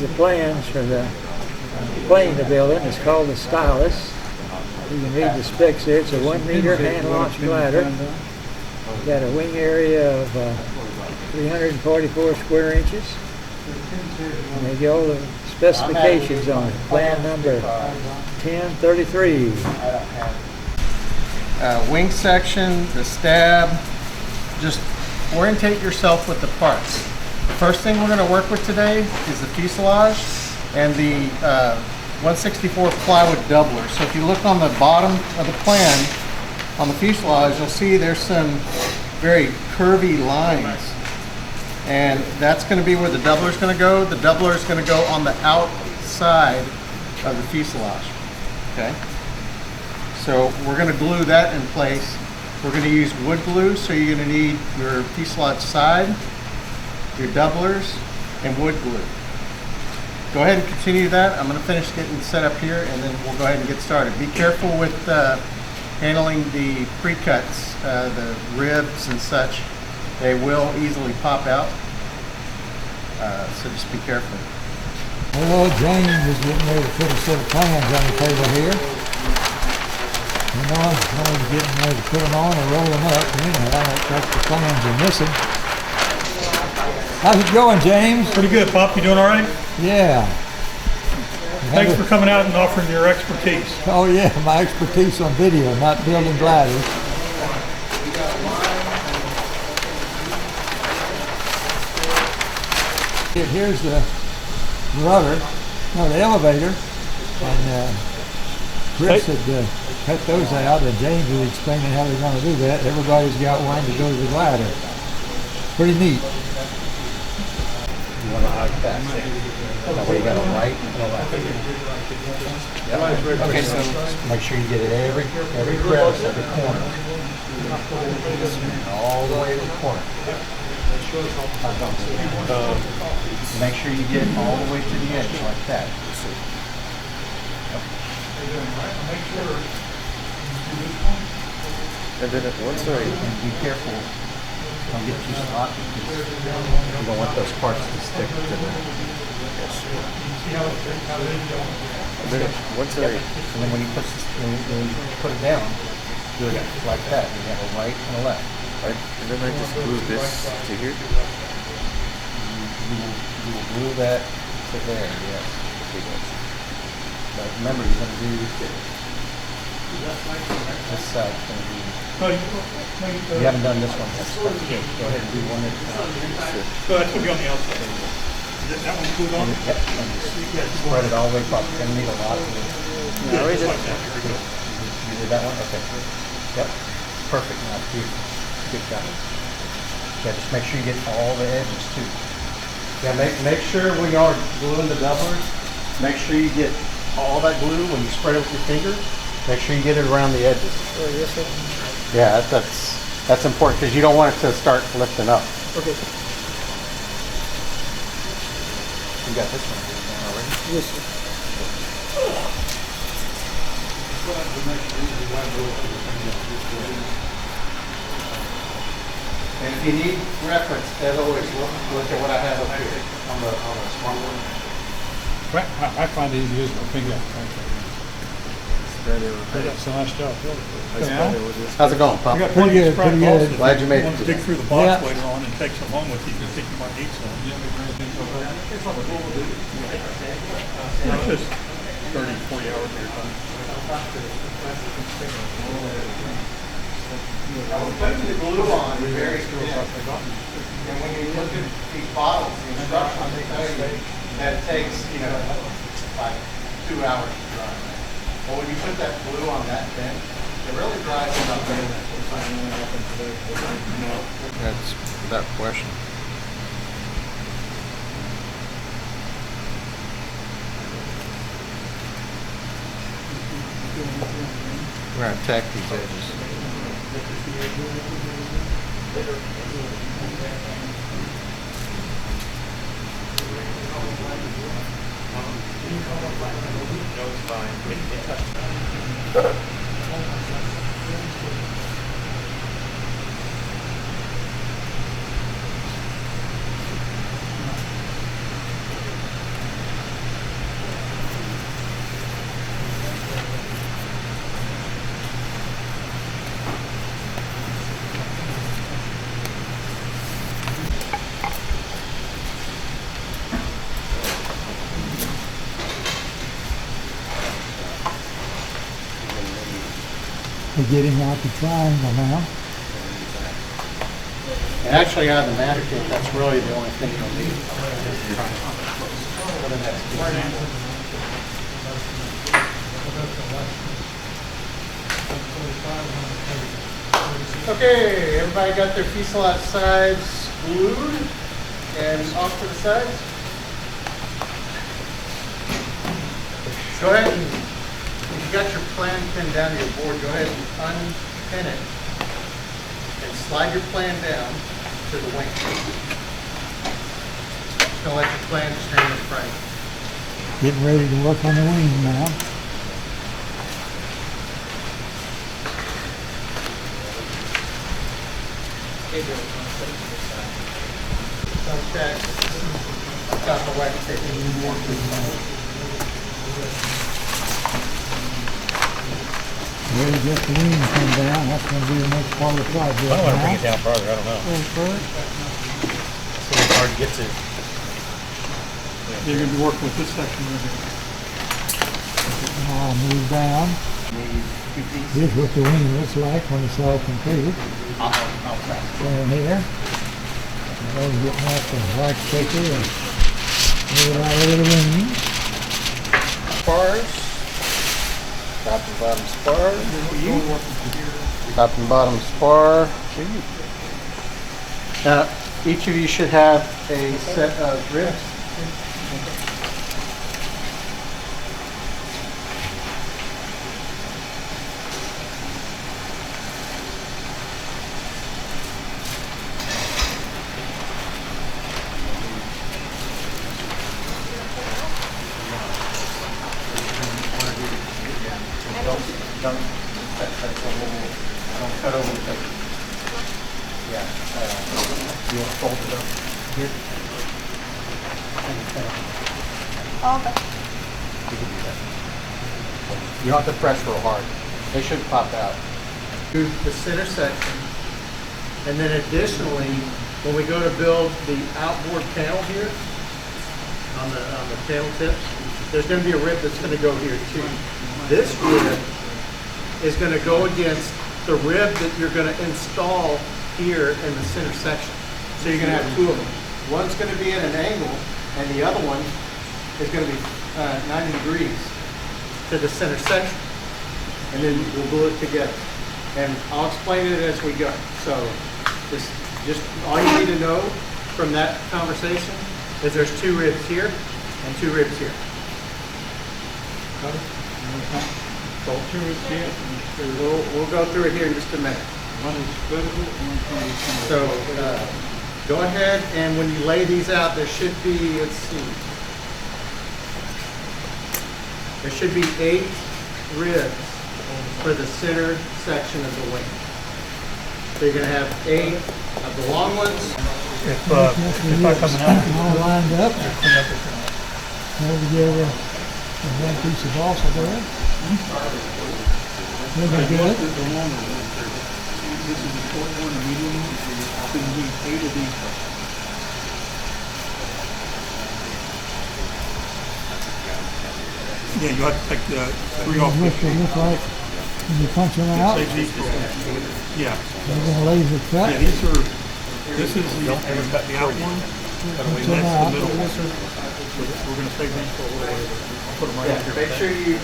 the plans for the plane they're building. It's called the Stylus. You can read the specs there. It's a 1 meter hand launch glider. Got a wing area of 344 square inches. And they get all the specifications on it. Plan number 1033. Wing section, the stab. Just orientate yourself with the parts. The first thing we're going to work with today is the fuselage and the 164 plywood doubler. So if you look on the bottom of the plan on the fuselage, you'll see there's some very curvy lines, and that's going to be where the doubler is going to go. The doubler is going to go on the outside of the fuselage. Okay, so we're going to glue that in place. We're going to use wood glue, so you're going to need your fuselage side, your doublers, and wood glue. Go ahead and continue that. I'm going to finish getting set up here, and then we'll go ahead and get started. Be careful with handling the pre-cuts, the ribs and such. They will easily pop out, so just be careful. Well, James is getting ready to put a set of plans on the table here. You know, he's getting ready to put them on or roll them up. Anyhow, that's the plans are missing. How's it going, James? Pretty good, Pop. You doing all right? Yeah. Thanks for coming out and offering your expertise. Oh yeah, my expertise on video, not building gliders. Here's the rudder, no, the elevator, and Chris had cut those out, and James was explaining how they're going to do that. Everybody's got one to go to the glider. Pretty neat. You want to arc that. That way you got a right and a left. Yep. Okay, so make sure you get it every crevice, every corner. All the way to the corner. Make sure you get all the way to the edge like that. And then at one side, be careful. Don't get too sloppy because you don't want those parts to stick to the. And then one side, and then when you put it down, do it like that. You have a right and a left. Right, and then I just glue this to here. You will glue that to there. Yes. But remember, you're going to do this side. You haven't done this one yet. Go ahead and do one at a time. So that's going to be on the outside. Is that one glued on? Yep. Spread it all the way across. You're going to need a lot of glue. No, we did. You did that one? Okay. Yep. Perfect. Now, beautiful. Good job. Yeah, just make sure you get all the edges too. Yeah, make sure when you are gluing the doublers, make sure you get all that glue when you spread it with your finger. Make sure you get it around the edges. Oh, yes, sir. Yeah, that's important because you don't want it to start lifting up. Okay. You got this one already? Yes, sir. And if you need reference, as always, look at what I have up here on the smart one. I find it easy to use my finger. That's a nice job. How's it going, Pop? Pretty good, pretty good. Glad you made it. Want to dig through the box Yeah. later on and take some home with you. You think you might need some. It's just 30, 40 hours of your time. Putting the glue on is very thin. And when you look at these bottles, the instructions, they tell you that it takes, like 2 hours to dry. But when you put that glue on that thin, it really dries it up. That's without question. We're going to tack these edges. No, it's fine. We're getting out the triangle now. And actually out of the matter kit, that's really the only thing you'll need. Okay, everybody got their fuselage sides glued and off to the sides? Go ahead and, if you got your plan pinned down to your board, go ahead and unpin it and slide your plan down to the wing. Just gonna let your plan stand in front. Getting ready to work on the wing now. Okay. Got the wax tape. Ready to get the wing come down. That's going to be the next part of the project. I don't want to bring it down further, I don't know. It's hard to get to. You're going to be working with this section right here. I'll move down. Here's what the wing looks like when it's all completed. Down here. I'll get out the wax paper and move it out over the wing. Spars. Top and bottom spar. Top and bottom spar. Now, each of you should have a set of ribs. Don't cut over the paper. Yeah, you want to fold it up here? Okay. You can do that. You don't have to press real hard. They should pop out. Do the center section, and then additionally, when we go to build the outboard panel here, on the panel tips, there's going to be a rib that's going to go here too. This rib is going to go against the rib that you're going to install here in the center section. So you're going to have two of them. One's going to be at an angle, and the other one is going to be 90 degrees to the center section. And then we'll glue it together. And I'll explain it as we go. So just all you need to know from that conversation is there's two ribs here and two ribs here. We'll go through it here in just a minute. So go ahead, and when you lay these out, there should be, let's see, there should be 8 ribs for the center section of the wing. So you're going to have 8 of the long ones. If I come out, all lined up. Hold together one piece of balsa there. Looking good. this is the short one, the medium one, so you need 8 of these. Yeah, you have to take the 3 off. What they look like when you punch them out. Save these for, yeah. They're going to laser cut. Yeah, these are, this is the out one, and that's the middle one. So we're going to save these for a little later. I'll put them right here. Make sure you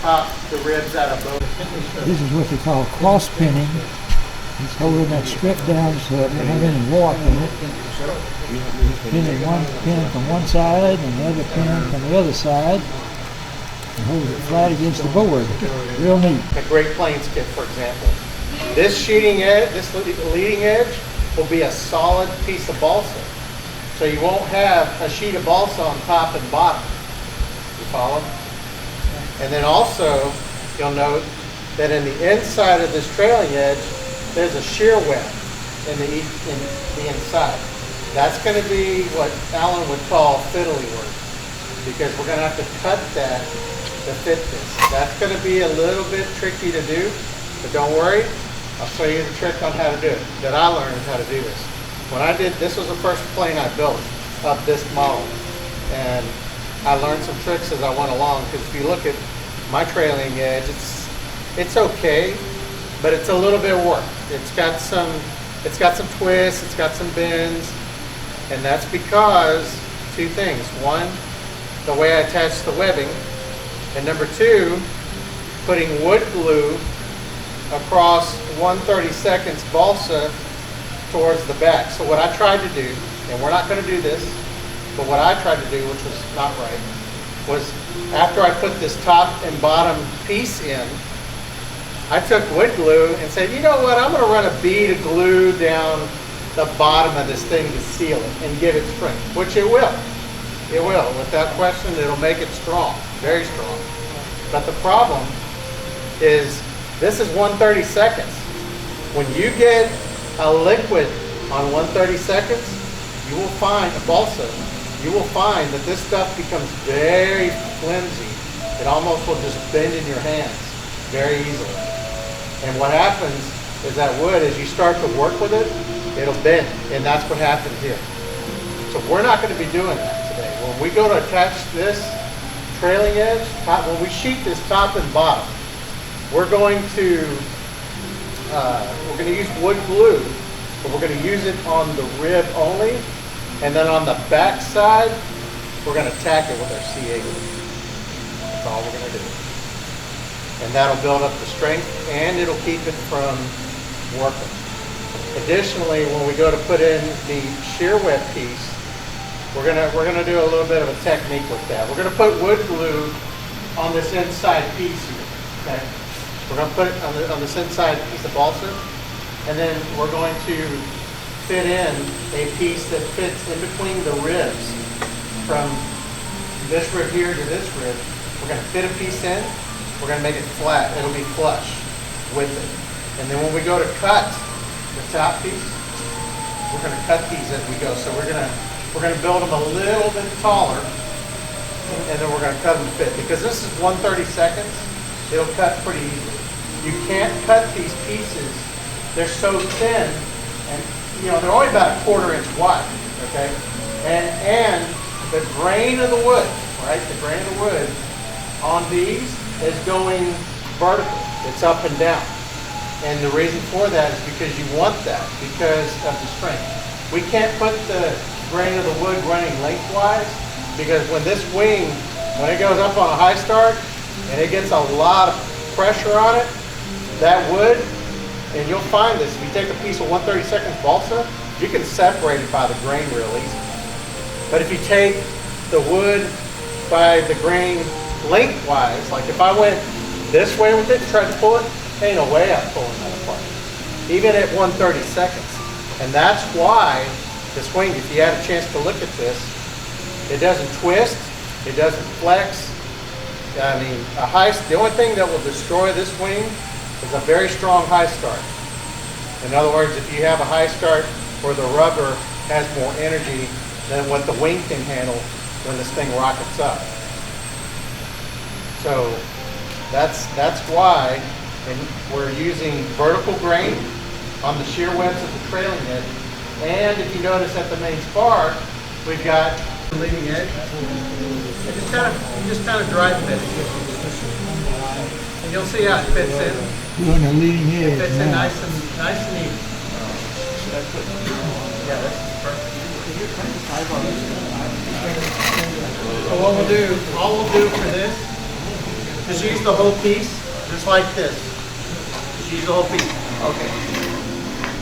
pop the ribs out of both. This is what they call cross pinning. It's holding that strip down so it doesn't have any warp in it. Pinning one pin from one side and the other pin from the other side. And hold it flat against the board. Real neat. A Great Plains kit, for example. This shooting edge, this leading edge, will be a solid piece of balsa. So you won't have a sheet of balsa on top and bottom. You follow? And then also, you'll note that in the inside of this trailing edge, there's a shear web in the inside. That's going to be what Alan would call fiddly work, because we're going to have to cut that to fit this. That's going to be a little bit tricky to do, but don't worry. I'll show you the trick on how to do it, that I learned how to do this. When I did, this was the first plane I built of this model. And I learned some tricks as I went along, because if you look at my trailing edge, it's okay, but it's a little bit of work. It's got some twists, it's got some bends, and that's because two things. One, the way I attach the webbing, and number two, putting wood glue across 1/32 balsa towards the back. So what I tried to do, and we're not going to do this, but what I tried to do, which was not right, was after I put this top and bottom piece in, I took wood glue and said, you know what, I'm going to run a bead of glue down the bottom of this thing to seal it and give it strength, which it will. It will, without question. It'll make it strong, very strong. But the problem is this is 1/32. When you get a liquid on 1/32, you will find a balsa. You will find that this stuff becomes very flimsy. It almost will just bend in your hands very easily. And what happens is that wood, as you start to work with it, it'll bend, and that's what happened here. So we're not going to be doing that today. When we go to attach this trailing edge, when we sheet this top and bottom, we're going to use wood glue, but we're going to use it on the rib only, and then on the back side, we're going to tack it with our CA glue. That's all we're going to do. And that'll build up the strength, and it'll keep it from working. Additionally, when we go to put in the shear web piece, we're gonna do a little bit of a technique with that. We're gonna put wood glue on this inside piece here. Okay, we're gonna put it on this inside piece of balsa, and then we're going to fit in a piece that fits in between the ribs from this rib here to this rib. We're gonna fit a piece in. We're going to make it flat. It'll be flush with it. And then when we go to cut the top piece, we're going to cut these as we go. So we're going to build them a little bit taller, and then we're going to cut them to fit. Because this is 1/32, it'll cut pretty easily. You can't cut these pieces. They're so thin, and they're only about 1/4 inch wide. Okay, and the grain of the wood, right? The grain of the wood on these is going vertical. It's up and down. And the reason for that is because you want that, because of the strength. We can't put the grain of the wood running lengthwise, because when this wing, when it goes up on a high start, and it gets a lot of pressure on it, that wood, and you'll find this, if you take a piece of 1/32 balsa, you can separate it by the grain real easy. But if you take the wood by the grain lengthwise, like if I went this way with it and tried to pull it, ain't no way I'm pulling that apart, even at 1/32. And that's why this wing, if you had a chance to look at this, it doesn't twist, it doesn't flex. I mean, the only thing that will destroy this wing is a very strong high start. In other words, if you have a high start where the rubber has more energy than what the wing can handle when this thing rockets up. So that's why, and we're using vertical grain on the shear webs of the trailing edge. And if you notice at the main spar, we've got the leading edge. And you just kind of drive fit it. And you'll see how it fits in. You're on the leading edge. It fits in now. nice and easy. Yeah, that's perfect. So what we'll do, all we'll do for this, just use the whole piece, just like this. Just use the whole piece. Okay.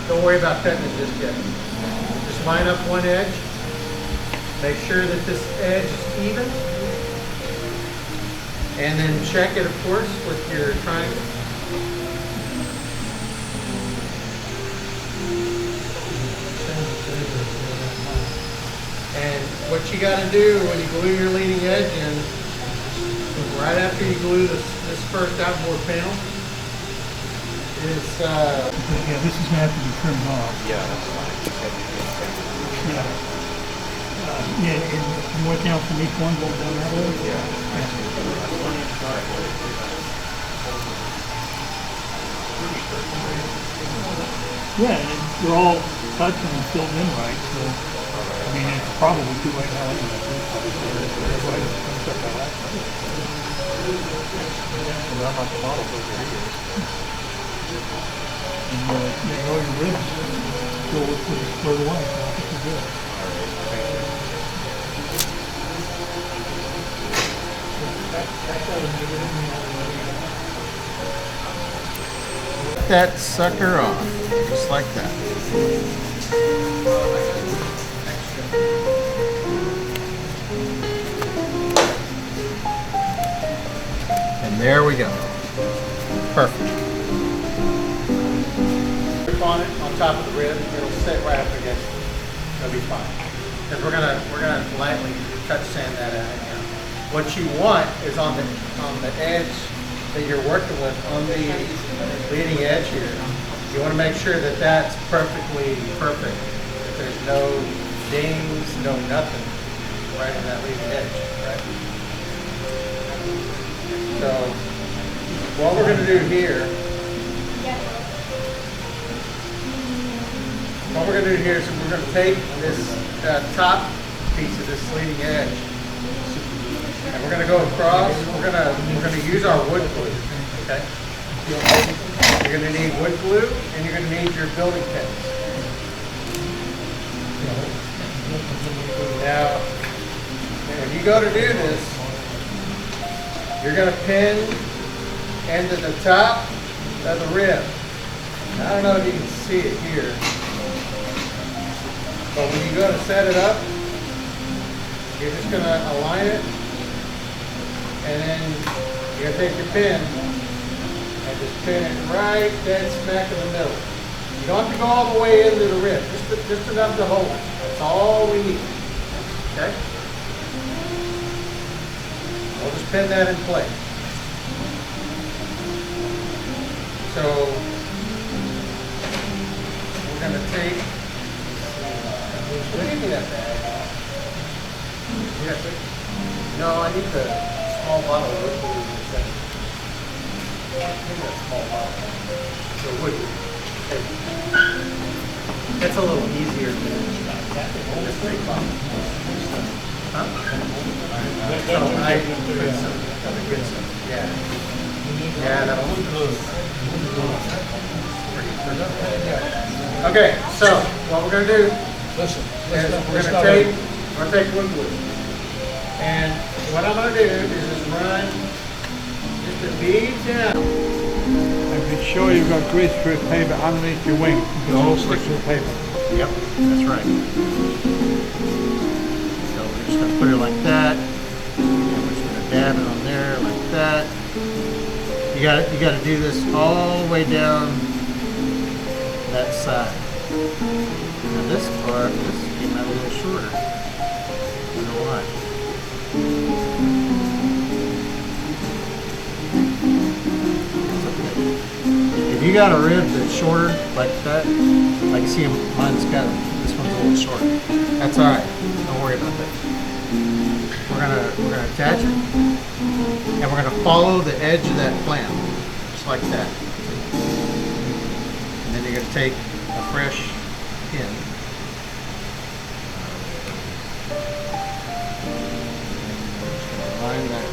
Don't worry about cutting it just yet. Just line up one edge. Make sure that this edge is even. And then check it, of course, with your triangle. And what you got to do when you glue your leading edge in, right after you glue this first outboard panel, is Yeah, this is going to have to be trimmed off. Yeah, that's fine. Yeah. And work out from each one, go down that way? Yeah, and they're all cut and filled in right, so, I mean, it's probably too late now anyway. And all your ribs go with the squared away, so I think you're good. Put that sucker on, just like that. And there we go. Perfect. On it, on top of the rib, it'll sit right up against it. It'll be fine. Because we're gonna lightly touch sand that out. What you want is on the edge that you're working with, on the leading edge here. You want to make sure that that's perfectly perfect. That there's no dings, no nothing right in that leading edge, right? So what we're gonna do here. What we're going to do here is we're going to take this top piece of this leading edge, and we're going to go across. We're going to use our wood glue. Okay. You're going to need wood glue, and you're going to need your building pins. Now, when you go to do this, you're going to pin into the top of the rib. Now, I don't know if you can see it here. But when you go to set it up, you're just going to align it, and then you're going to take your pin and just pin it right dead smack in the middle. You don't have to go all the way into the rib, just enough to hold it. That's all we need. Okay? We'll just pin that in place. So we're going to take. Give me that bag. No, I need the small bottle of wood glue in a second. Give me that small bottle. The wood glue. It's a little easier than this big bottle. Huh? So I put some good stuff. Yeah. Yeah, that'll look pretty. Okay, so what we're going to do. Listen, We're going to take wood glue, and what I'm going to do is just run just a bead down. and be sure you've got grease-proof paper underneath your wing. Because it'll stick to the paper. Yep, that's right. So we're just going to put it like that, and we're just going to dab it on there like that. You got to do this all the way down that side. Now this part, this came out a little shorter. I don't know why. If you got a rib that's shorter like that, like you see mine's got, this one's a little shorter. That's all right. Don't worry about that. We're gonna attach it, and we're gonna follow the edge of that clamp, just like that. And then you're gonna take a fresh pin. Line that